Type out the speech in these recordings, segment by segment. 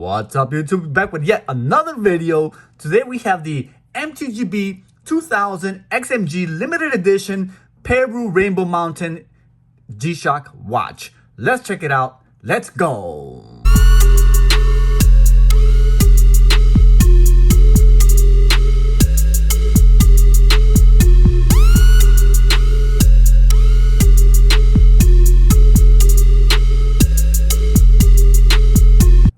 What's up, YouTube? Back with yet another video. Today we have the MTGB2000XMG limited edition Peru Rainbow Mountain Gshock watch. Let's check it out. Let's go.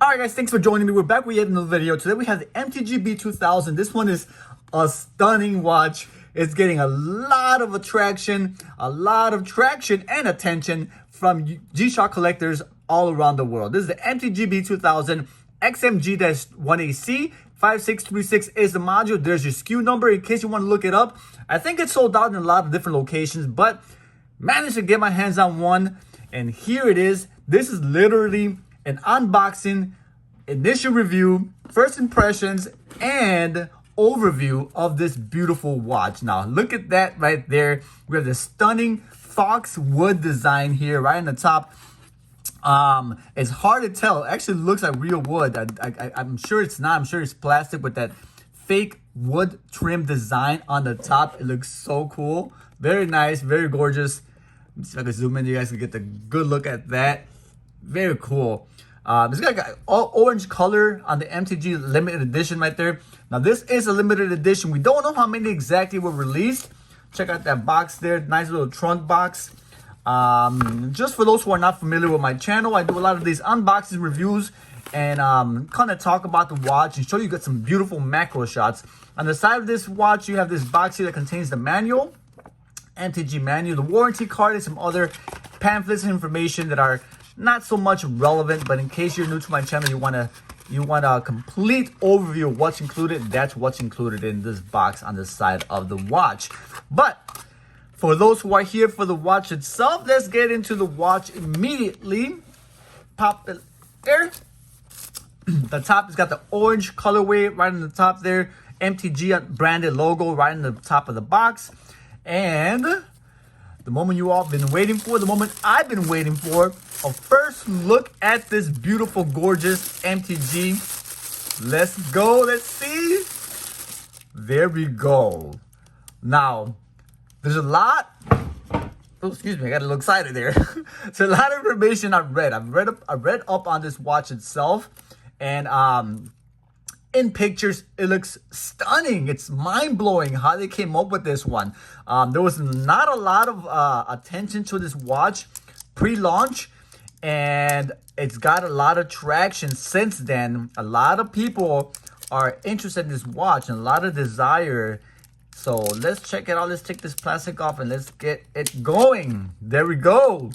Alright guys, thanks for joining me. We're back with yet another video. Today we have the MTGB2000. This one is a stunning watch. It's getting a lot of traction and attention from Gshock collectors all around the world. This is the MTGB2000 XMG-1AC. 5636 is the module. There's your SKU number in case you want to look it up. I think it's sold out in a lot of different locations, but managed to get my hands on one. And here it is. This is literally an unboxing, initial review, first impressions, and overview of this beautiful watch. Now, look at that right there. We have the stunning fox wood design here right on the top. It's hard to tell. It actually looks like real wood. I'm sure it's not. I'm sure it's plastic with that fake wood trim design on the top. It looks so cool. Very nice, very gorgeous. Let me see if I can zoom in. You guys can get the good look at that. Very cool. It's got an orange color on the MTG limited edition right there. Now this is a limited edition. We don't know how many exactly were released. Check out that box there. Nice little trunk box. Just for those who are not familiar with my channel, I do a lot of these unboxing reviews and kind of talk about the watch and show you got some beautiful macro shots. On the side of this watch, you have this box here that contains the manual, MTG manual, the warranty card, and some other pamphlets and information that are not so much relevant, but in case you're new to my channel, you want a complete overview of what's included. That's what's included in this box on the side of the watch. But for those who are here for the watch itself, let's get into the watch immediately. Pop it there. The top has got the orange colorway right on the top there. MTG branded logo right on the top of the box. And the moment you all been waiting for, the moment I've been waiting for, a first look at this beautiful, gorgeous MTG. Let's go. Let's see. There we go. Now, there's a lot. Oh, excuse me. I got a little excited there. There's a lot of information I've read. I read up on this watch itself, and in pictures, it looks stunning. It's mind-blowing how they came up with this one. There was not a lot of attention to this watch pre-launch, and it's got a lot of traction since then. A lot of people are interested in this watch and a lot of desire. So let's check it out. Let's take this plastic off and let's get it going. There we go.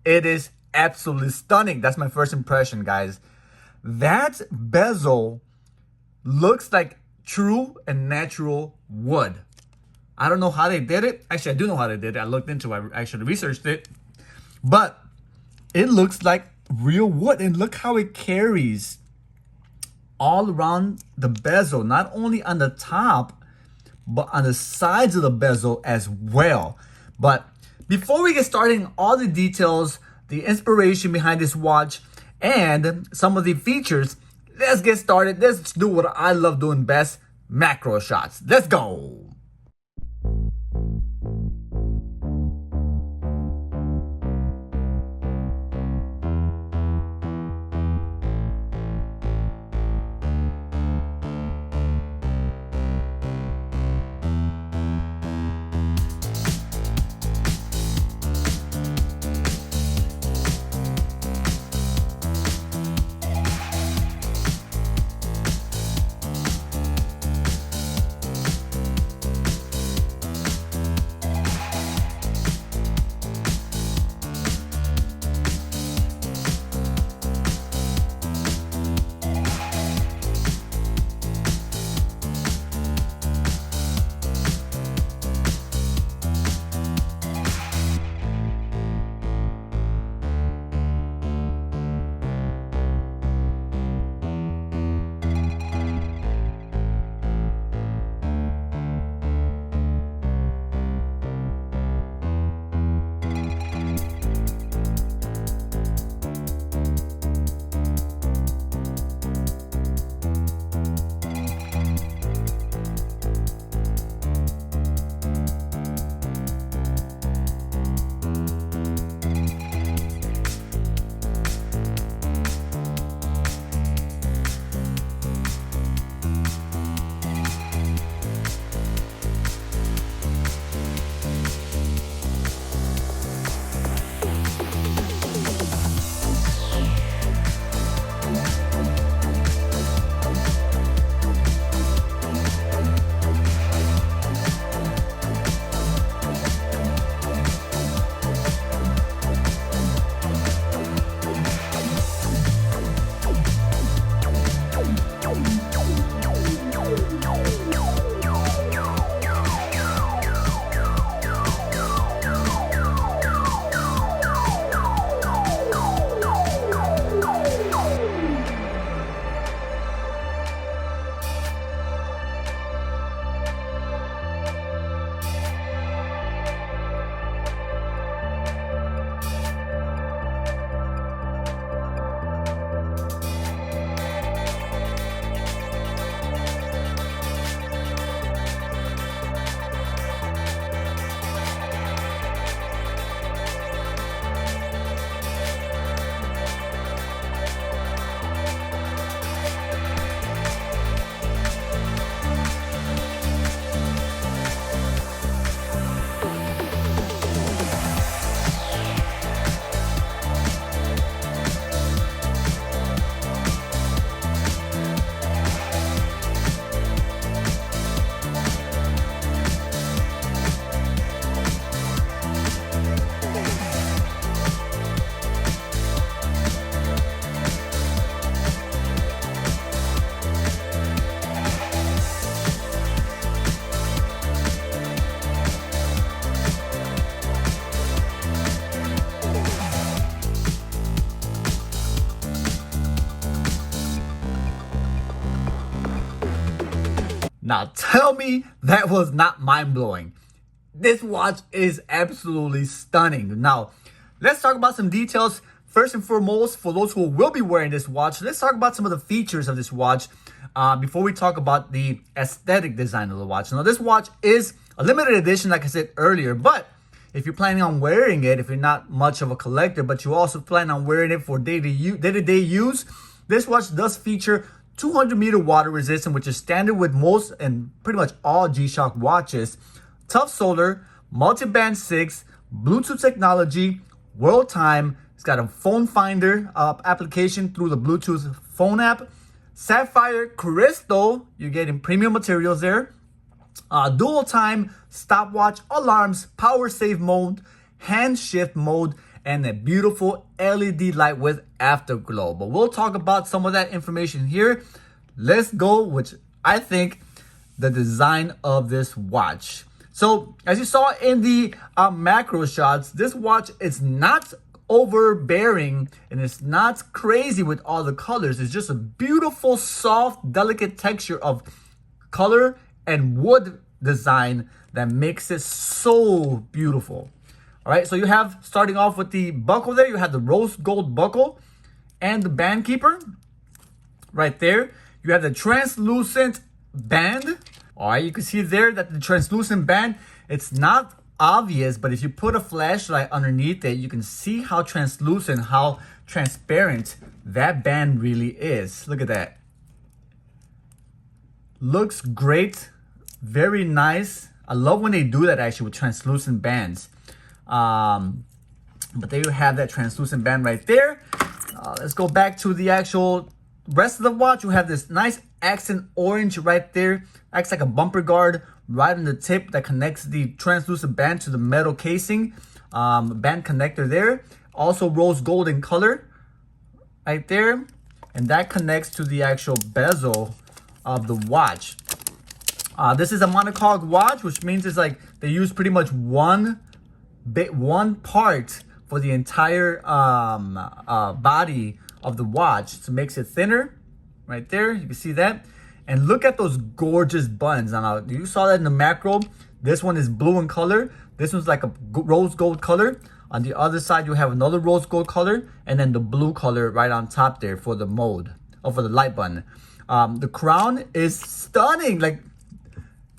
It is absolutely stunning. That's my first impression, guys. That bezel looks like true and natural wood. I don't know how they did it. Actually, I do know how they did it. I looked into it. I actually researched it. But it looks like real wood. And look how it carries all around the bezel. Not only on the top, but on the sides of the bezel as well. But before we get started in all the details, the inspiration behind this watch, and some of the features, let's get started. Let's do what I love doing best, macro shots. Let's go. Now tell me that was not mind-blowing. This watch is absolutely stunning. Now, let's talk about some details. First and foremost, for those who will be wearing this watch, let's talk about some of the features of this watch before we talk about the aesthetic design of the watch. Now, this watch is a limited edition, like I said earlier, but if you're planning on wearing it, if you're not much of a collector, but you also plan on wearing it for day-to-day use, this watch does feature 200-meter water resistance, which is standard with most and pretty much all Gshock watches. Tough solder, multi-band 6, Bluetooth technology, world time. It's got a phone finder application through the Bluetooth phone app. Sapphire crystal, you're getting premium materials there. Dual time, stopwatch, alarms, power save mode, hand shift mode, and a beautiful LED light with afterglow. But we'll talk about some of that information here. Let's go, which I think the design of this watch. So as you saw in the macro shots, this watch is not overbearing and it's not crazy with all the colors. It's just a beautiful, soft, delicate texture of color and wood design that makes it so beautiful. All right, so you have, starting off with the buckle there, you have the rose gold buckle and the band keeper right there. You have the translucent band. All right, you can see there that the translucent band, it's not obvious, but if you put a flashlight underneath it, you can see how translucent, how transparent that band really is. Look at that. Looks great, very nice. I love when they do that actually with translucent bands. But there you have that translucent band right there. Let's go back to the actual rest of the watch. You have this nice accent orange right there. Acts like a bumper guard right on the tip that connects the translucent band to the metal casing. Band connector there. Also rose gold in color right there. And that connects to the actual bezel of the watch. This is a monocog watch, which means it's like they use pretty much one part for the entire body of the watch. So it makes it thinner right there. You can see that. And look at those gorgeous buttons. Now, you saw that in the macro. This one is blue in color. This one's like a rose gold color. On the other side, you have another rose gold color, and then the blue color right on top there for the mode, or for the light button. The crown is stunning. Like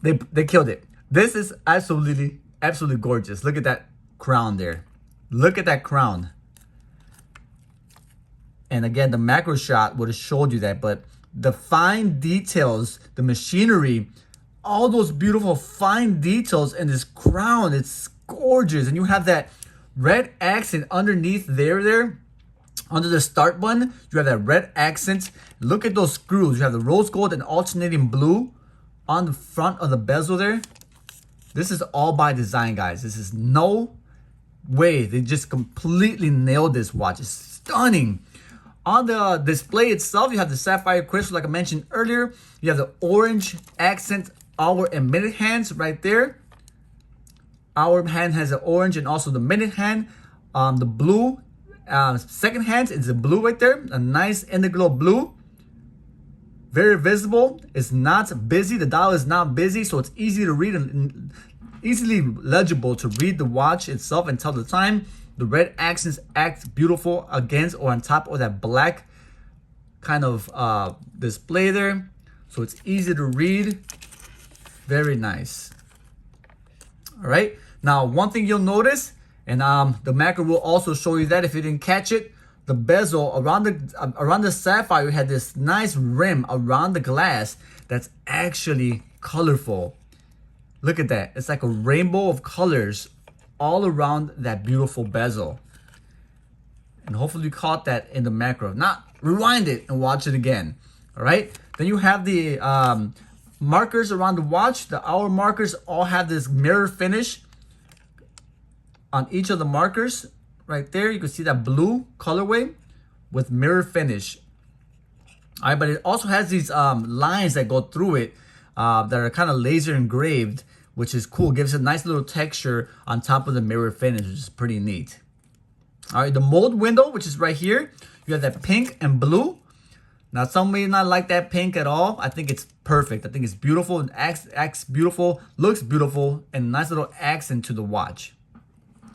they killed it. This is absolutely gorgeous. Look at that crown there. Look at that crown. And again, the macro shot would have showed you that, but the fine details, the machinery, all those beautiful fine details in this crown, it's gorgeous. And you have that red accent underneath there, under the start button, you have that red accent. Look at those screws. You have the rose gold and alternating blue on the front of the bezel there. This is all by design, guys. This is no way. They just completely nailed this watch. It's stunning. On the display itself, you have the sapphire crystal, like I mentioned earlier. You have the orange accent hour and minute hands right there. Hour hand has the orange and also the minute hand. The blue second hand is the blue right there. A nice indigo blue. Very visible. It's not busy. The dial is not busy, so it's easy to read and easily legible to read the watch itself and tell the time. The red accents act beautiful against or on top of that black kind of display there. So it's easy to read. Very nice. All right. Now, one thing you'll notice, and the macro will also show you that if you didn't catch it, the bezel around the sapphire had this nice rim around the glass that's actually colorful. Look at that. It's like a rainbow of colors all around that beautiful bezel. And hopefully you caught that in the macro. If not, rewind it and watch it again. All right. Then you have the markers around the watch. The hour markers all have this mirror finish on each of the markers. Right there, you can see that blue colorway with mirror finish. All right, but it also has these lines that go through it that are kind of laser engraved, which is cool. Gives a nice little texture on top of the mirror finish, which is pretty neat. All right, the mode window, which is right here, you have that pink and blue. Now, some may not like that pink at all. I think it's perfect. I think it's beautiful and acts beautiful, looks beautiful, and nice little accent to the watch. All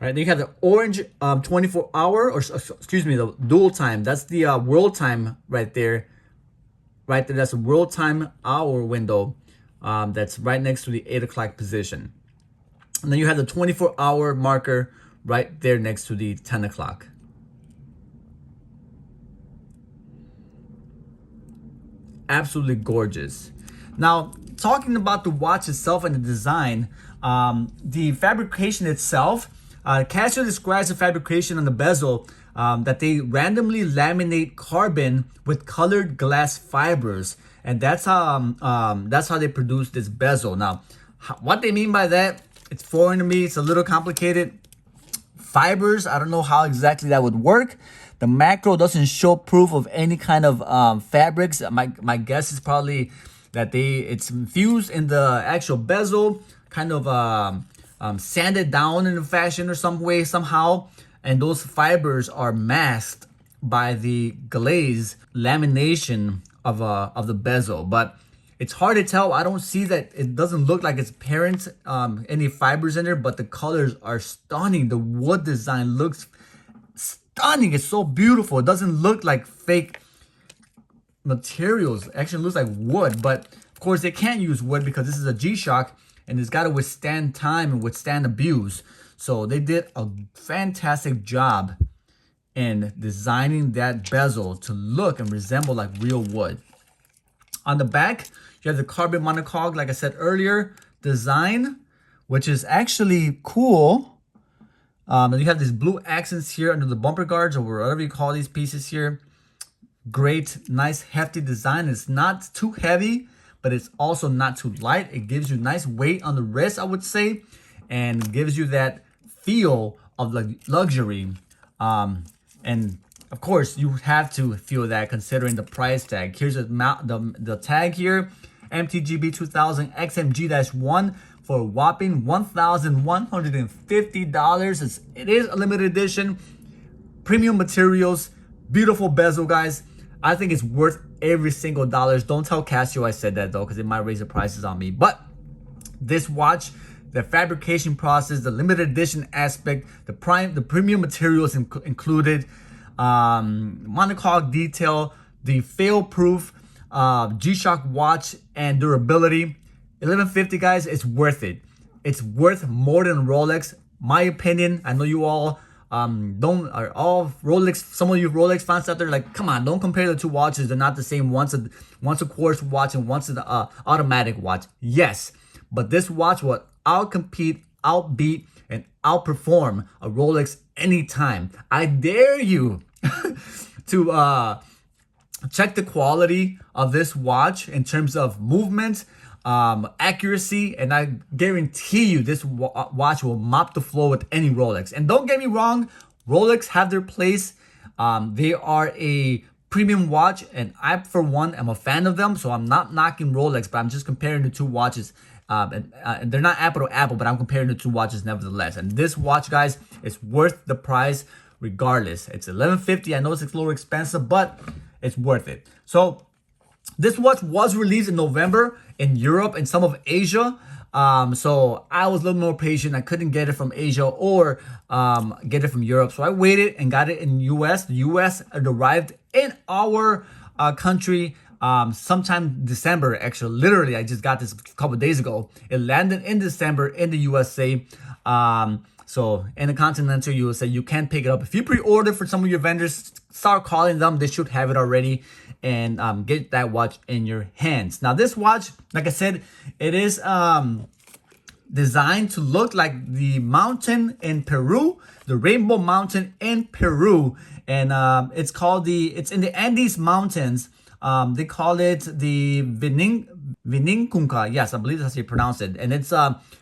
right, then you have the orange 24-hour, or excuse me, the dual time. That's the world time right there. Right there, that's a world time hour window. That's right next to the 8 o'clock position. And then you have the 24-hour marker right there next to the 10 o'clock. Absolutely gorgeous. Now, talking about the watch itself and the design, the fabrication itself, Casio describes the fabrication on the bezel that they randomly laminate carbon with colored glass fibers, and that's how they produce this bezel. Now, what they mean by that, it's foreign to me. It's a little complicated. Fibers, I don't know how exactly that would work. The macro doesn't show proof of any kind of fabrics. My guess is probably that it's infused in the actual bezel, kind of sanded down in a fashion or some way, somehow. And those fibers are masked by the glaze lamination of the bezel. But it's hard to tell. I don't see that. It doesn't look like it's apparent any fibers in there, but the colors are stunning. The wood design looks stunning. It's so beautiful. It doesn't look like fake materials. It actually looks like wood, but of course they can't use wood because this is a Gshock and it's got to withstand time and withstand abuse. So they did a fantastic job in designing that bezel to look and resemble like real wood. On the back, you have the carbon monocog, like I said earlier, design, which is actually cool. And you have these blue accents here under the bumper guards, or whatever you call these pieces here. Great, nice, hefty design. It's not too heavy, but it's also not too light. It gives you nice weight on the wrist, I would say, and gives you that feel of luxury. And of course, you have to feel that considering the price tag. Here's the tag here, MTGB2000XMG-1 for a whopping $1,150. It is a limited edition, premium materials, beautiful bezel, guys. I think it's worth every single dollar. Don't tell Casio I said that though, because it might raise the prices on me. But this watch, the fabrication process, the limited edition aspect, the premium materials included, monocog detail, the fail-proof Gshock watch, and durability. $1,150, guys, it's worth it. It's worth more than Rolex, my opinion. I know you all are all Rolex. Some of you Rolex fans out there, like, come on, don't compare the two watches. They're not the same. One's a quartz watch and one's an automatic watch. Yes, but this watch will outcompete, outbeat, and outperform a Rolex anytime. I dare you to check the quality of this watch in terms of movement, accuracy, and I guarantee you this watch will mop the floor with any Rolex. And don't get me wrong, Rolex have their place. They are a premium watch, and I, for one, am a fan of them. So I'm not knocking Rolex, but I'm just comparing the two watches. And they're not apple to apple, but I'm comparing the two watches nevertheless. And this watch, guys, is worth the price regardless. It's $1,150. I know it's a little expensive, but it's worth it. So this watch was released in November in Europe and some of Asia. So I was a little more patient. I couldn't get it from Asia or get it from Europe. So I waited and got it in US. The US arrived in our country sometime December. Actually, literally, I just got this a couple of days ago. It landed in December in the USA. So in the continental USA, you can pick it up. If you pre-order for some of your vendors, start calling them. They should have it already, and get that watch in your hands. Now, this watch, like I said, it is designed to look like the mountain in Peru, the Rainbow Mountain in Peru, and it's in the Andes Mountains. They call it the Vinicunca. Yes, I believe that's how you pronounce it. And it's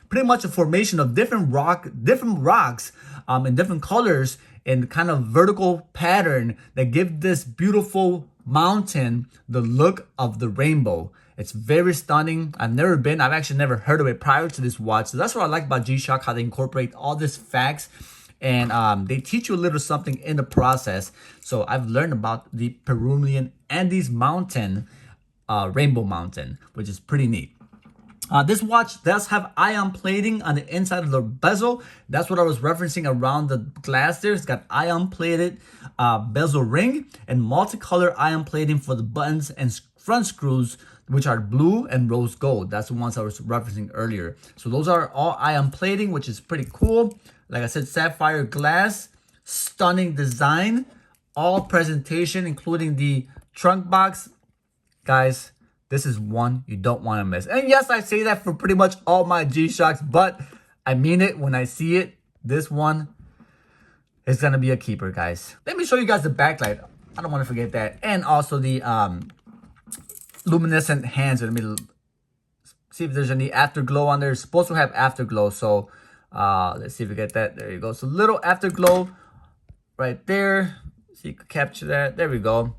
pretty much a formation of different rocks in different colors and kind of vertical pattern that give this beautiful mountain the look of the rainbow. It's very stunning. I've actually never heard of it prior to this watch. So that's what I like about Gshock, how they incorporate all these facts and they teach you a little something in the process. So I've learned about the Peruvian Andes Mountain, Rainbow Mountain, which is pretty neat. This watch does have ion plating on the inside of the bezel. That's what I was referencing around the glass there. It's got ion plated bezel ring and multicolor ion plating for the buttons and front screws, which are blue and rose gold. That's the ones I was referencing earlier. So those are all ion plating, which is pretty cool. Like I said, sapphire glass, stunning design, all presentation, including the trunk box. Guys, this is one you don't want to miss. And yes, I say that for pretty much all my G-Shocks, but I mean it when I see it. This one is going to be a keeper, guys. Let me show you guys the backlight. I don't want to forget that. And also the luminescent hands. Let me see if there's any afterglow on there. It's supposed to have afterglow. So let's see if we get that. There you go. So little afterglow right there. So you can capture that. There we go.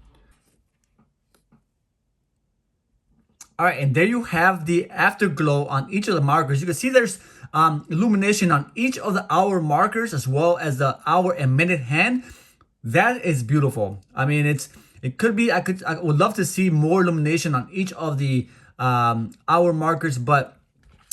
All right, and there you have the afterglow on each of the markers. You can see there's illumination on each of the hour markers as well as the hour and minute hand. That is beautiful. I mean, it could be, I would love to see more illumination on each of the hour markers, but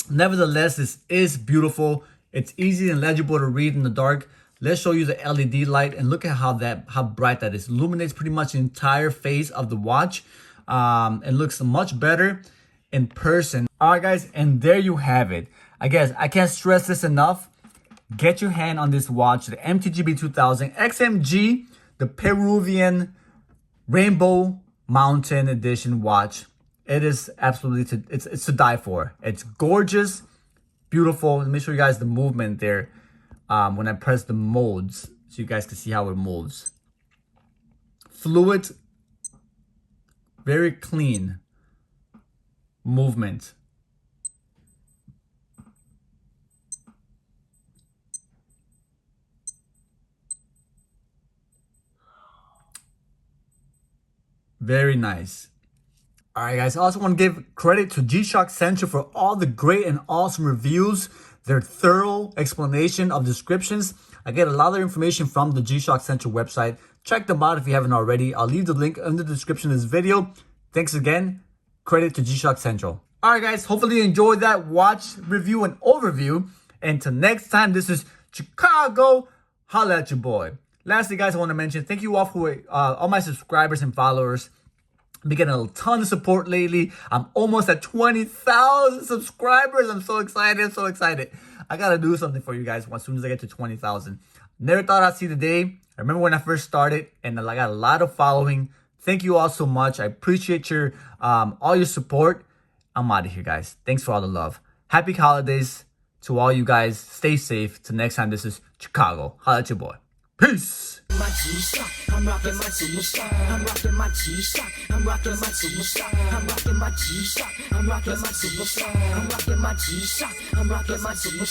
nevertheless, this is beautiful. It's easy and legible to read in the dark. Let's show you the LED light and look at how bright that is. Illuminates pretty much the entire face of the watch. It looks much better in person. All right, guys, and there you have it. I guess I can't stress this enough. Get your hand on this watch, the MTGB2000XMG, the Peruvian Rainbow Mountain Edition watch. It is absolutely it's to die for. It's gorgeous, beautiful. Let me show you guys the movement there. When I press the modes, so you guys can see how it moves. Fluid. Very clean movement. Very nice. All right, guys. I also want to give credit to Gshock Central for all the great and awesome reviews, their thorough explanation of descriptions. I get a lot of information from the Gshock Central website. Check them out if you haven't already. I'll leave the link in the description of this video. Thanks again. Credit to Gshock Central. All right, guys. Hopefully you enjoyed that watch review and overview. And till next time, this is Chicago. Holla at your boy. Lastly, guys, I want to mention thank you all for all my subscribers and followers. I've been getting a ton of support lately. I'm almost at 20,000 subscribers. I'm so excited. I'm so excited. I got to do something for you guys as soon as I get to 20,000. Never thought I'd see the day. I remember when I first started and I got a lot of following. Thank you all so much. I appreciate your all your support. I'm out of here, guys. Thanks for all the love. Happy holidays to all you guys. Stay safe. Till next time, this is Chicago. Holla at your boy. Peace. My Gshock, I'm rocking my Gshock. I'm rocking my Gshock. I'm rocking my Gshock. I'm rocking my Gshock. I'm rocking my Gshock. I'm rocking my Gshock. I'm rocking my Gshock.